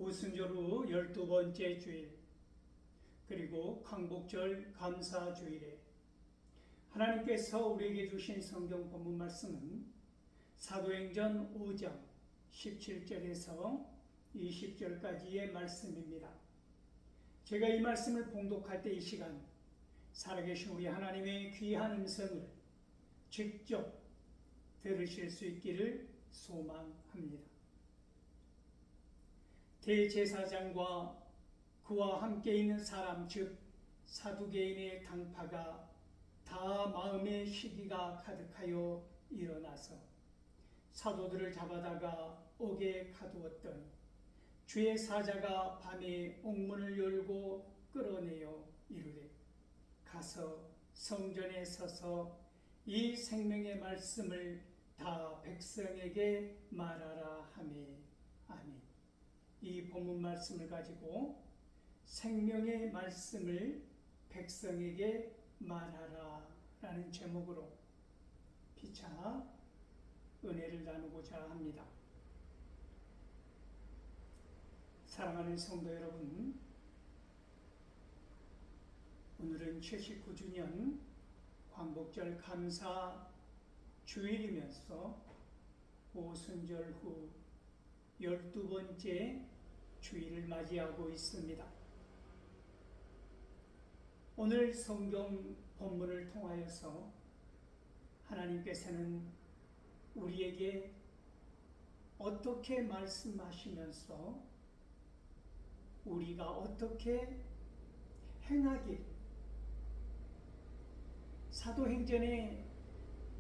오순절 후 12번째 주일, 그리고 광복절 감사주일에 하나님께서 우리에게 주신 성경 본문 말씀은 사도행전 5장 17절에서 20절까지의 말씀입니다. 제가 이 말씀을 봉독할 때 이 시간 살아계신 우리 하나님의 귀한 음성을 직접 들으실 수 있기를 소망합니다. 대제사장과 그와 함께 있는 사람, 즉 사두개인의 당파가 다 마음의 시기가 가득하여 일어나서 사도들을 잡아다가 옥에 가두었더니 주의 사자가 밤에 옥문을 열고 끌어내어 이르되 가서 성전에 서서 이 생명의 말씀을 다 백성에게 말하라 하매. 아멘. 이 본문 말씀을 가지고 생명의 말씀을 백성에게 말하라 라는 제목으로 피차 은혜를 나누고자 합니다. 사랑하는 성도 여러분, 오늘은 79주년 광복절 감사 주일이면서 오순절 후 12번째 주일을 맞이하고 있습니다. 오늘 성경 본문을 통하여서 하나님께서는 우리에게 어떻게 말씀하시면서 우리가 어떻게 행하길, 사도행전의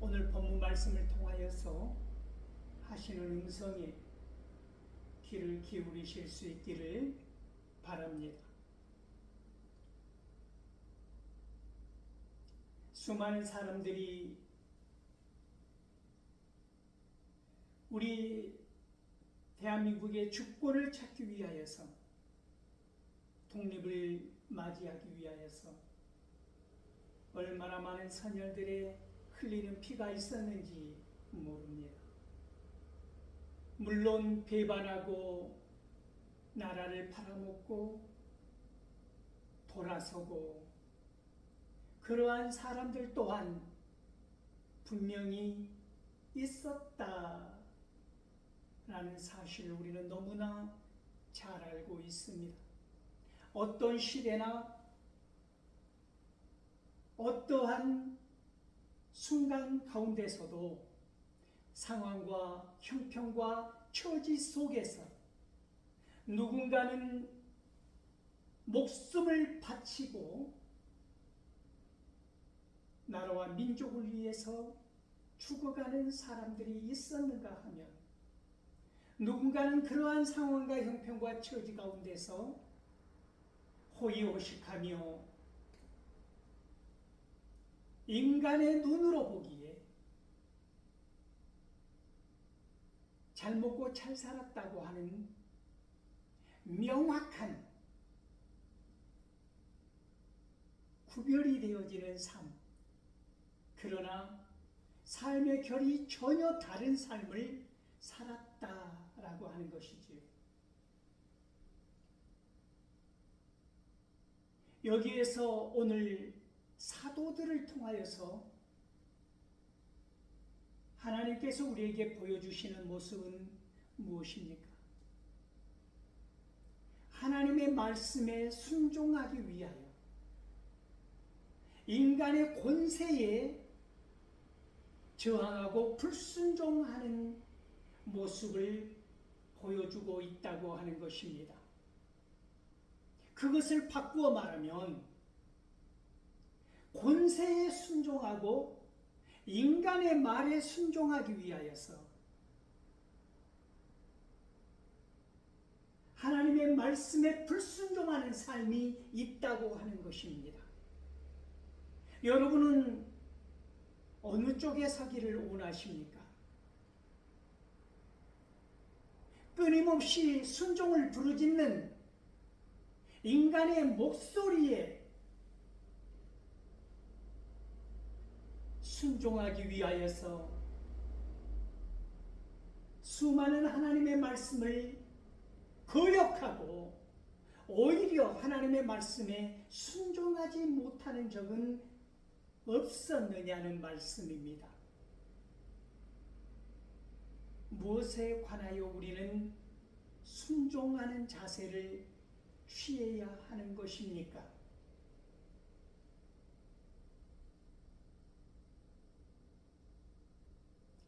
오늘 본문 말씀을 통하여서 하시는 음성에 귀를 기울이실 수 있기를 바랍니다. 수많은 사람들이 우리 대한민국의 주권을 찾기 위하여서, 독립을 맞이하기 위하여서 얼마나 많은 선열들의 흘리는 피가 있었는지 모릅니다. 물론 배반하고 나라를 팔아먹고 돌아서고 그러한 사람들 또한 분명히 있었다라는 사실을 우리는 너무나 잘 알고 있습니다. 어떤 시대나 어떠한 순간 가운데서도 상황과 형편과 처지 속에서 누군가는 목숨을 바치고 나라와 민족을 위해서 죽어가는 사람들이 있었는가 하면, 누군가는 그러한 상황과 형편과 처지 가운데서 호의호식하며 인간의 눈으로 보기에 잘 먹고 잘 살았다고 하는 명확한 구별이 되어지는 삶, 그러나 삶의 결이 전혀 다른 삶을 살았다라고 하는 것이지요. 여기에서 오늘 사도들을 통하여서 하나님께서 우리에게 보여주시는 모습은 무엇입니까? 하나님의 말씀에 순종하기 위하여 인간의 권세에 저항하고 불순종하는 모습을 보여주고 있다고 하는 것입니다. 그것을 바꾸어 말하면 권세에 순종하고 인간의 말에 순종하기 위하여서 하나님의 말씀에 불순종하는 삶이 있다고 하는 것입니다. 여러분은 어느 쪽에 서기를 원하십니까? 끊임없이 순종을 부르짖는 인간의 목소리에 순종하기 위하여서 수많은 하나님의 말씀을 거역하고 오히려 하나님의 말씀에 순종하지 못하는 적은 없었느냐는 말씀입니다. 무엇에 관하여 우리는 순종하는 자세를 취해야 하는 것입니까?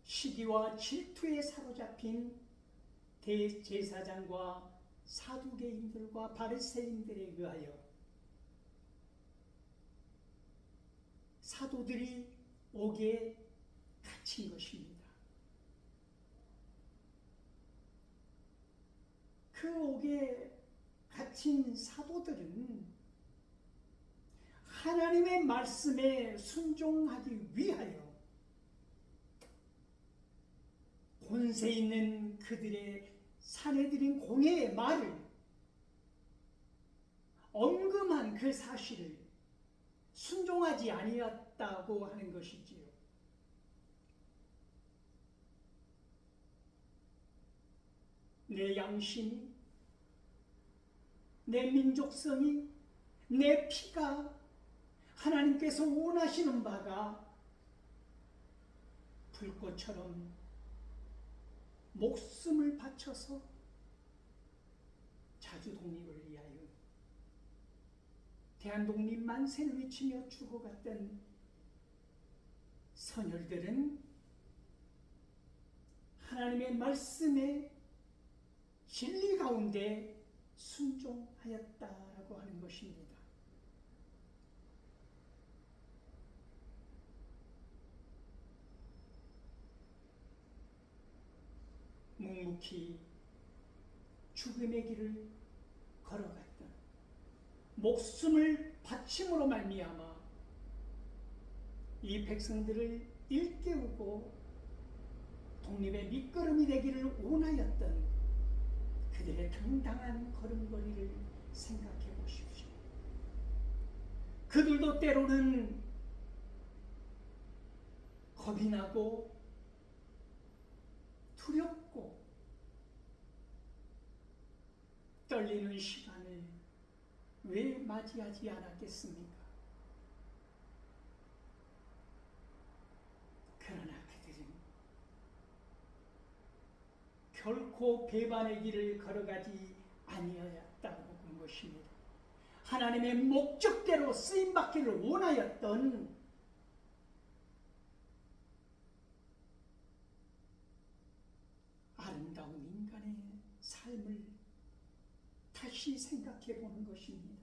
시기와 질투에 사로잡힌 대제사장과 사두개인들과 바리새인들에 의하여 사도들이 옥에 갇힌 것입니다. 그 옥에 갇힌 사도들은 하나님의 말씀에 순종하기 위하여 권세 있는 그들의 사내들인 공회의 말을 엄금한 그 사실을 순종하지 아니었다고 하는 것이지요. 내 양심이, 내 민족성이, 내 피가 하나님께서 원하시는 바가 불꽃처럼 목숨을 바쳐서 자주 독립을 위하여 대한독립 만세를 외치며 죽어갔던 선열들은 하나님의 말씀에 진리 가운데 순종하였다라고 하는 것입니다. 묵묵히 죽음의 길을 걸어갔던 목숨을 바침으로 말미암아 이 백성들을 일깨우고 독립의 밑거름이 되기를 원하였던 그들의 당당한 걸음걸이를 생각해 보십시오. 그들도 때로는 겁이 나고 두렵고 떨리는 시간을 왜 맞이하지 않았겠습니까? 그러나 그들은 결코 배반의 길을 걸어가지 아니하였다고 본 것입니다. 하나님의 목적대로 쓰임받기를 원하였던 아름다운 인간의 삶을 다시 생각해 보는 것입니다.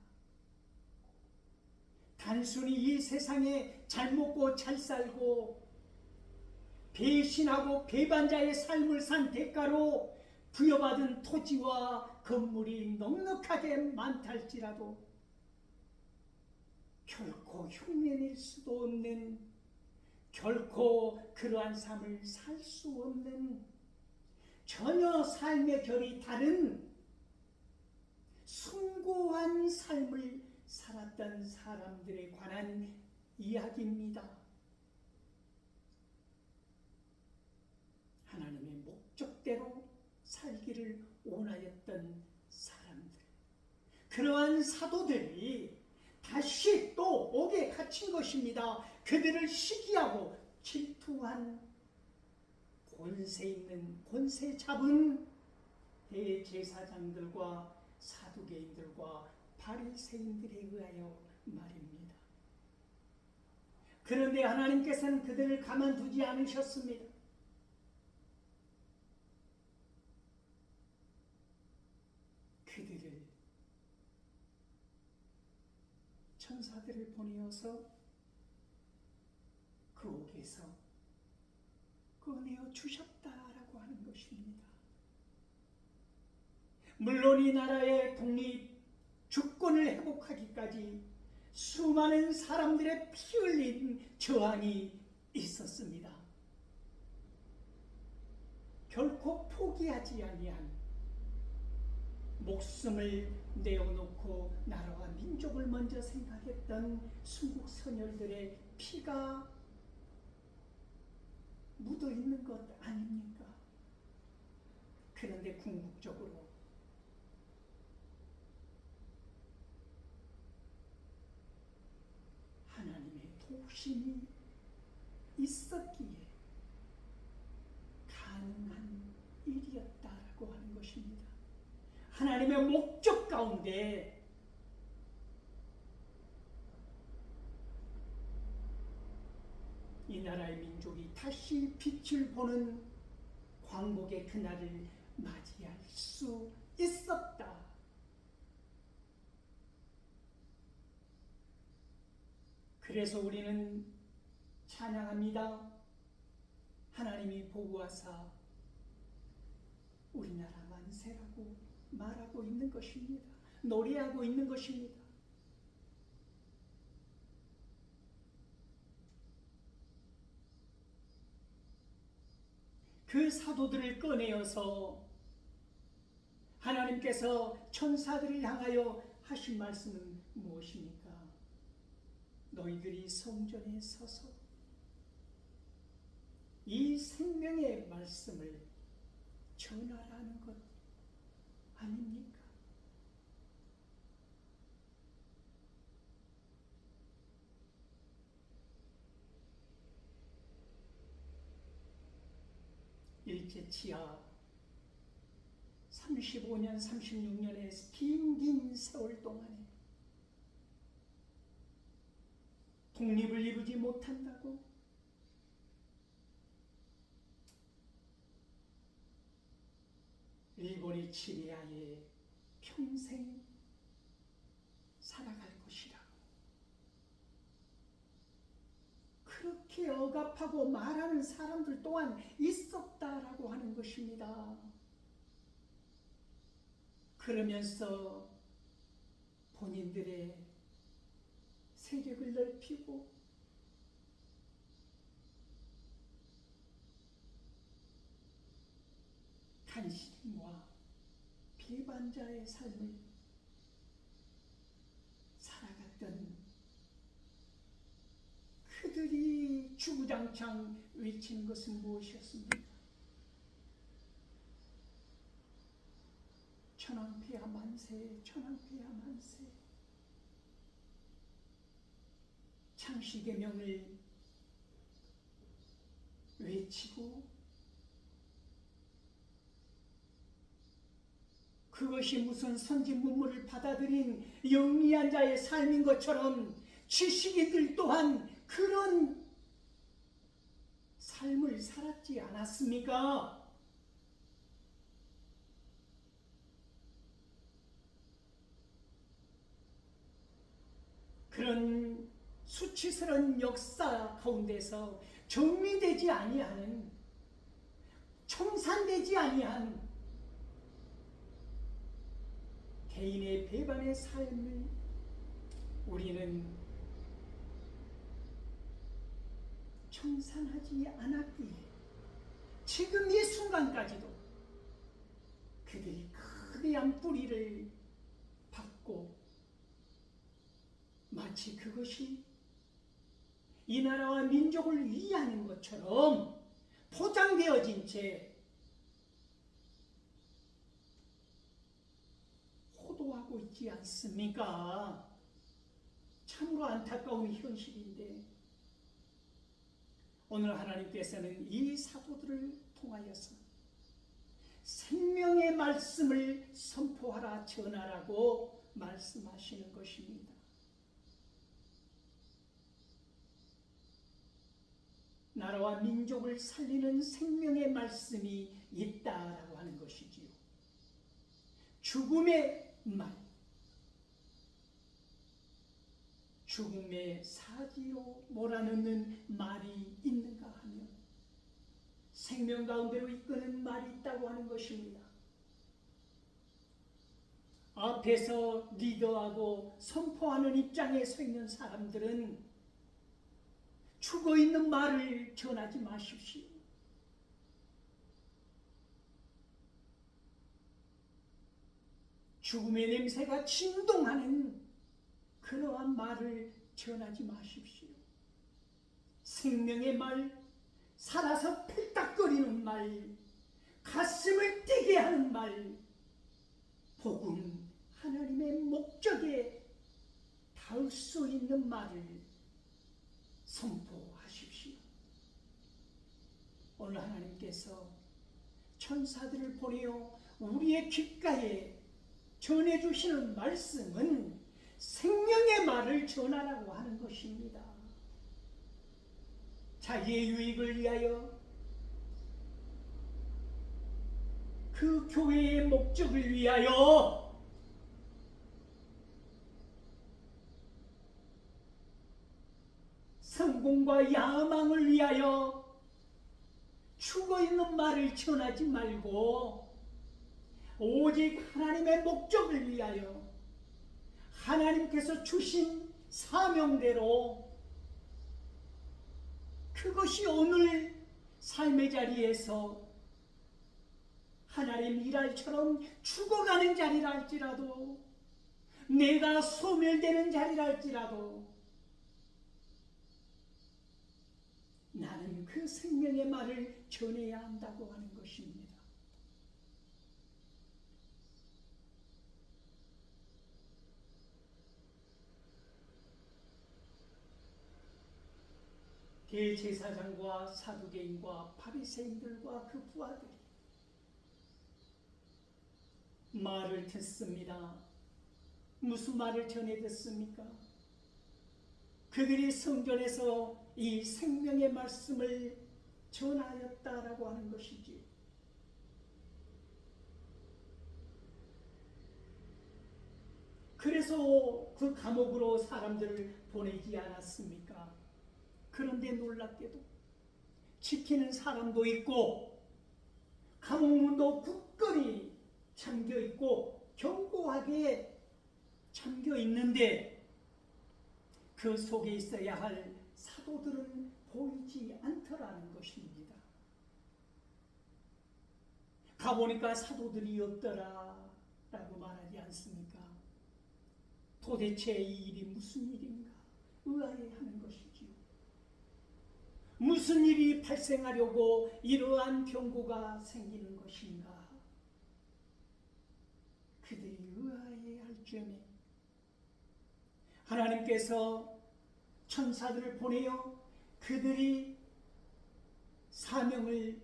단순히 이 세상에 잘 먹고 잘 살고 배신하고 배반자의 삶을 산 대가로 부여받은 토지와 건물이 넉넉하게 많달지라도 결코 흉내낼 수도 없는, 결코 그러한 삶을 살 수 없는, 전혀 삶의 결이 다른 숭고한 삶을 살았던 사람들에 관한 이야기입니다. 하나님의 목적대로 살기를 원하였던 사람들, 그러한 사도들이 다시 또 옥에 갇힌 것입니다. 그들을 시기하고 질투한 권세 있는, 권세 잡은 대제사장들과 사두개인들과 바리새인들에 의하여 말입니다. 그런데 하나님께서는 그들을 가만두지 않으셨습니다. 그들을 천사들을 보내어서 그 옥에서 꺼내어 주셨다라고 하는 것입니다. 물론 이 나라의 독립 주권을 회복하기까지 수많은 사람들의 피 흘린 저항이 있었습니다. 결코 포기하지 아니한, 목숨을 내어놓고 나라와 민족을 먼저 생각했던 순국 선열들의 피가 묻어 있는 것 아닙니까? 그런데 궁극적으로 욕심이 있었기에 가능한 일이었다라고 하는 것입니다. 하나님의 목적 가운데 이 나라의 민족이 다시 빛을 보는 광복의 그날을 맞이할 수 있었다. 그래서 우리는 찬양합니다. 하나님이 보고하사 우리나라 만세라고 말하고 있는 것입니다. 노래하고 있는 것입니다. 그 사도들을 꺼내어서 하나님께서 천사들을 향하여 하신 말씀은 무엇입니까? 너희들이 성전에 서서 이 생명의 말씀을 전하라는 것 아닙니까? 일제치하 35년, 36년의 긴 세월 동안에 독립을 이루지 못한다고 일본이 지배하에 평생 살아갈 것이라고 그렇게 억압하고 말하는 사람들 또한 있었다라고 하는 것입니다. 그러면서 본인들의 세력을 넓히고 간신과 비반자의 삶을 살아갔던 그들이 주구장창 외치는 것은 무엇이었습니까? 천황폐하 만세, 천황폐하 만세. 창씨의 명을 외치고 그것이 무슨 선진 문물을 받아들인 영리한 자의 삶인 것처럼 지식인들 또한 그런 삶을 살았지 않았습니까? 그런 수치스러운 역사 가운데서 정리되지 아니하는, 청산되지 아니한 개인의 배반의 삶을 우리는 청산하지 않았기에 지금 이 순간까지도 그들이 거대한 뿌리를 받고 마치 그것이 이 나라와 민족을 위하는 것처럼 포장되어진 채 호도하고 있지 않습니까? 참으로 안타까운 현실인데 오늘 하나님께서는 이 사도들을 통하여서 생명의 말씀을 선포하라 전하라고 말씀하시는 것입니다. 나라와 민족을 살리는 생명의 말씀이 있다라고 하는 것이지요. 죽음의 말, 죽음의 사지로 몰아넣는 말이 있는가 하면 생명 가운데로 이끄는 말이 있다고 하는 것입니다. 앞에서 리더하고 선포하는 입장에 서 있는 사람들은 죽어있는 말을 전하지 마십시오. 죽음의 냄새가 진동하는 그러한 말을 전하지 마십시오. 생명의 말, 살아서 펠딱거리는 말, 가슴을 뛰게 하는 말, 복음, 하나님의 목적에 닿을 수 있는 말을 선포하십시오. 오늘 하나님께서 천사들을 보내어 우리의 귓가에 전해주시는 말씀은 생명의 말을 전하라고 하는 것입니다. 자기의 유익을 위하여, 그 교회의 목적을 위하여, 성공과 야망을 위하여 죽어있는 말을 전하지 말고 오직 하나님의 목적을 위하여 하나님께서 주신 사명대로, 그것이 오늘 삶의 자리에서 하나님 일할처럼 죽어가는 자리라 할지라도, 내가 소멸되는 자리라 할지라도 나는 그 생명의 말을 전해야 한다고 하는 것입니다. 대제사장과 사두개인과 바리새인들과 그 부하들이 말을 듣습니다. 무슨 말을 전해 듣습니까? 그들이 성전에서 이 생명의 말씀을 전하였다라고 하는 것이지. 그래서 그 감옥으로 사람들을 보내지 않았습니까? 그런데 놀랍게도 지키는 사람도 있고 감옥문도 굳건히 잠겨 있고 견고하게 잠겨 있는데 그 속에 있어야 할 사도들은 보이지 않더라는 것입니다. 가보니까 사도들이 없더라 라고 말하지 않습니까? 도대체 이 일이 무슨 일인가 의아해하는 것이지요. 무슨 일이 발생하려고 이러한 경고가 생기는 것인가? 그들이 의아해할 점에 하나님께서 천사들을 보내어 그들이 사명을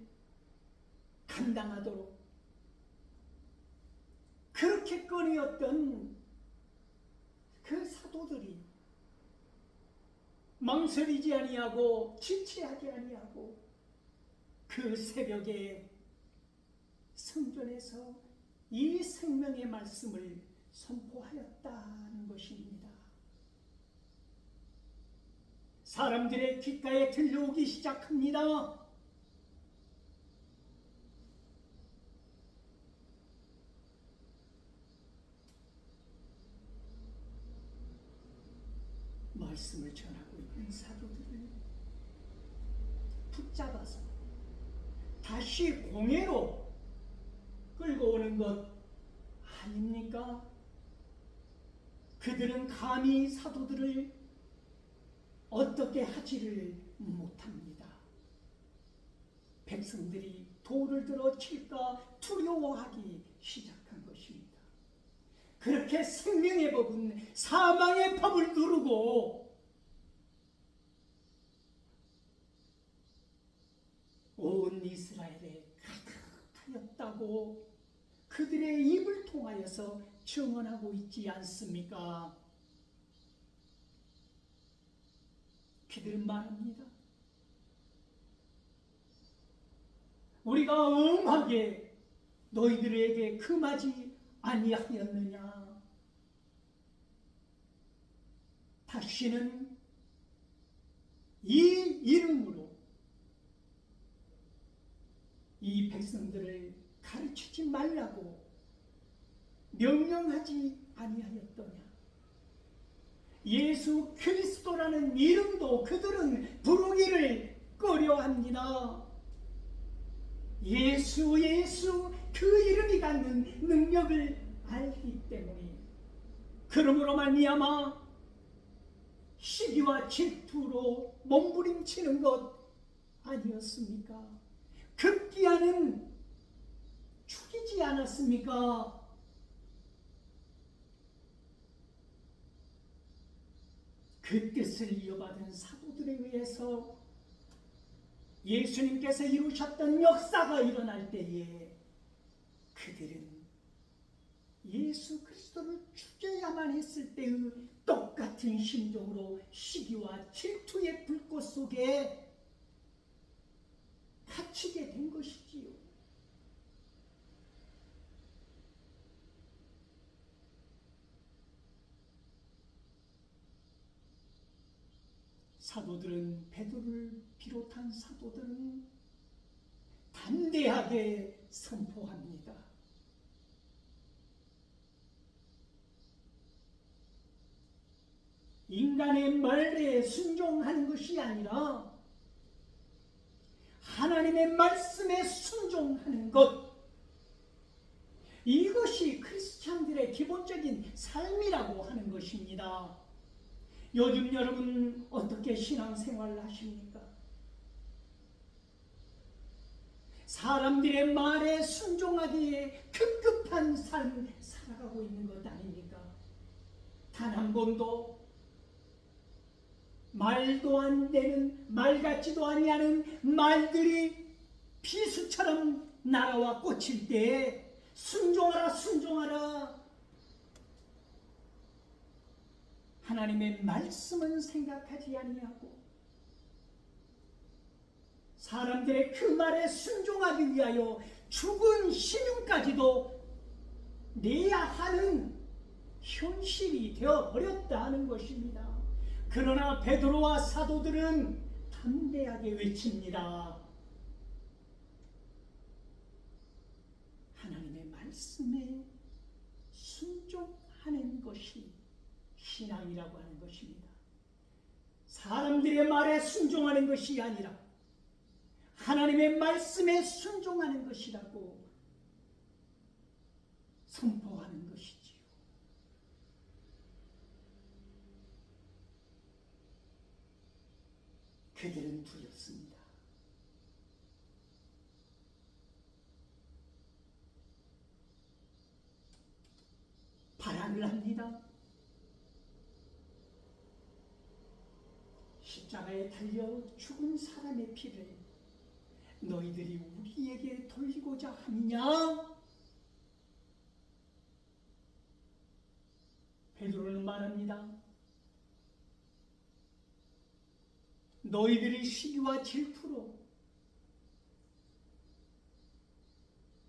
감당하도록 그렇게 꺼내었던 그 사도들이 망설이지 아니하고 지체하지 아니하고 그 새벽에 성전에서 이 생명의 말씀을 선포하였다는 것입니다. 사람들의 귓가에 들려오기 시작합니다. 말씀을 전하고 있는 사도들을 붙잡아서 다시 공회로 끌고 오는 것 아닙니까? 그들은 감히 사도들을 어떻게 하지를 못합니다. 백성들이 돌을 들어 칠까 두려워하기 시작한 것입니다. 그렇게 생명의 법은 사망의 법을 누르고 온 이스라엘에 가득하였다고 그들의 입을 통하여서 증언하고 있지 않습니까? 그들은 말합니다. 우리가 엄하게 너희들에게 금하지 아니하였느냐? 다시는 이 이름으로 이 백성들을 가르치지 말라고 명령하지 아니하였더냐? 예수 그리스도라는 이름도 그들은 부르기를 꺼려합니다. 예수 그 이름이 갖는 능력을 알기 때문에 그러므로 말미암아 시기와 질투로 몸부림치는 것 아니었습니까? 급기야는 죽이지 않았습니까? 그 뜻을 이어받은 사도들에 의해서 예수님께서 이루셨던 역사가 일어날 때에 그들은 예수 그리스도를 죽여야만 했을 때의 똑같은 심정으로 시기와 질투의 불꽃 속에 갇히게 된 것이지요. 사도들은, 베드로를 비롯한 사도들은 담대하게 선포합니다. 인간의 말에 순종하는 것이 아니라 하나님의 말씀에 순종하는 것, 이것이 크리스찬들의 기본적인 삶이라고 하는 것입니다. 요즘 여러분 어떻게 신앙생활을 하십니까? 사람들의 말에 순종하기에 급급한 삶을 살아가고 있는 것 아닙니까? 단 한 번도 말도 안 되는, 말 같지도 아니하는 말들이 비수처럼 날아와 꽂힐 때 순종하라, 순종하라. 하나님의 말씀은 생각하지 아니하고 사람들의 그 말에 순종하기 위하여 죽은 신용까지도 내야 하는 현실이 되어버렸다는 것입니다. 그러나 베드로와 사도들은 담대하게 외칩니다. 하나님의 말씀에 순종하는 것이 신앙이라고 하는 것입니다. 사람들의 말에 순종하는 것이 아니라 하나님의 말씀에 순종하는 것이라고 선포하는 것이지요. 그들은 두렵습니다. 발악을 합니다. 십자가에 달려 죽은 사람의 피를 너희들이 우리에게 돌리고자 하느냐? 베드로는 말합니다. 너희들이 시기와 질투로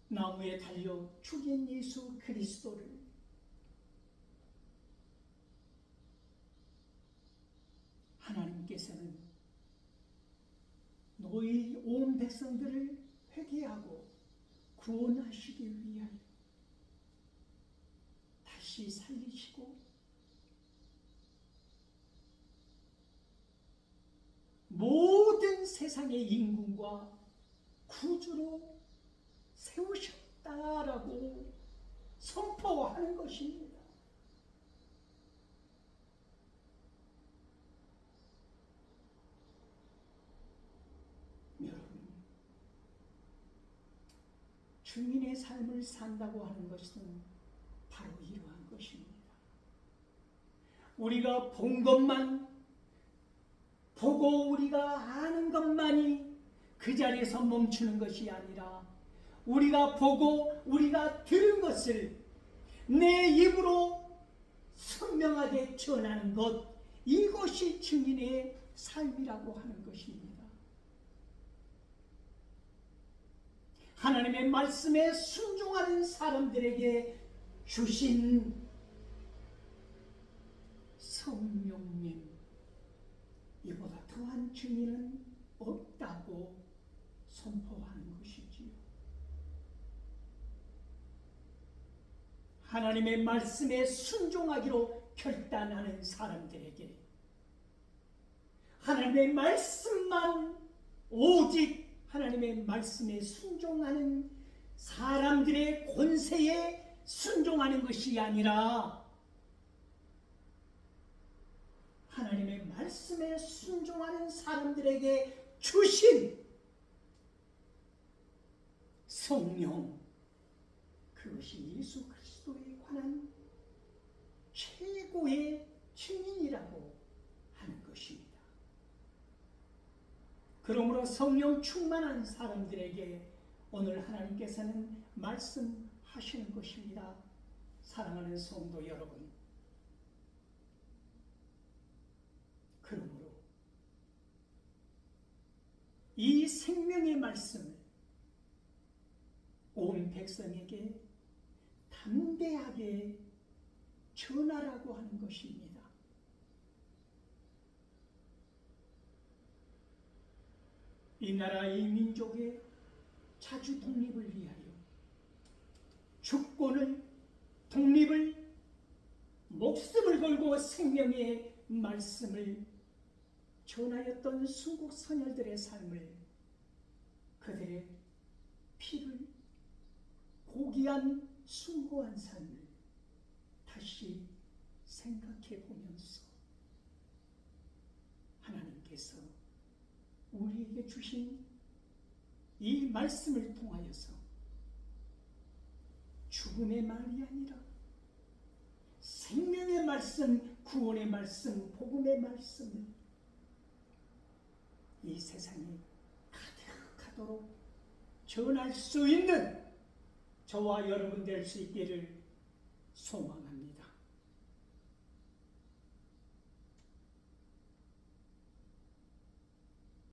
나무에 달려 죽인 예수 그리스도를 하나님께서는 너희 온 백성들을 회개하고 구원하시기 위하여 다시 살리시고 모든 세상의 임금과 구주로 세우셨다라고 선포하는 것입니다. 여러분, 주인의 삶을 산다고 하는 것은 바로 이러한 것입니다. 우리가 본 것만 보고 우리가 아는 것만이 그 자리에서 멈추는 것이 아니라 우리가 보고 우리가 들은 것을 내 입으로 선명하게 전하는 것, 이것이 증인의 삶이라고 하는 것입니다. 하나님의 말씀에 순종하는 사람들에게 주신 성령님, 이보다 더한 증인은 없다고 선포하는 것이지요. 하나님의 말씀에 순종하기로 결단하는 사람들에게 하나님의 말씀만, 오직 하나님의 말씀에 순종하는 사람들의 권세에 순종하는 것이 아니라 하나님의 말씀에 순종하는 사람들에게 주신 성령, 그것이 예수 그리스도에 관한 최고의 증인이라고 그러므로 성령 충만한 사람들에게 오늘 하나님께서는 말씀하시는 것입니다. 사랑하는 성도 여러분, 그러므로 이 생명의 말씀을 온 백성에게 담대하게 전하라고 하는 것입니다. 이 나라 이 민족의 자주 독립을 위하여 주권을, 독립을, 목숨을 걸고 생명의 말씀을 전하였던 순국 선열들의 삶을, 그들의 피를 고귀한 숭고한 삶을 다시 생각해 보면서 하나님께서 우리에게 주신 이 말씀을 통하여서 죽음의 말이 아니라 생명의 말씀, 구원의 말씀, 복음의 말씀을 이 세상에 가득하도록 전할 수 있는 저와 여러분 될 수 있기를 소망합니다.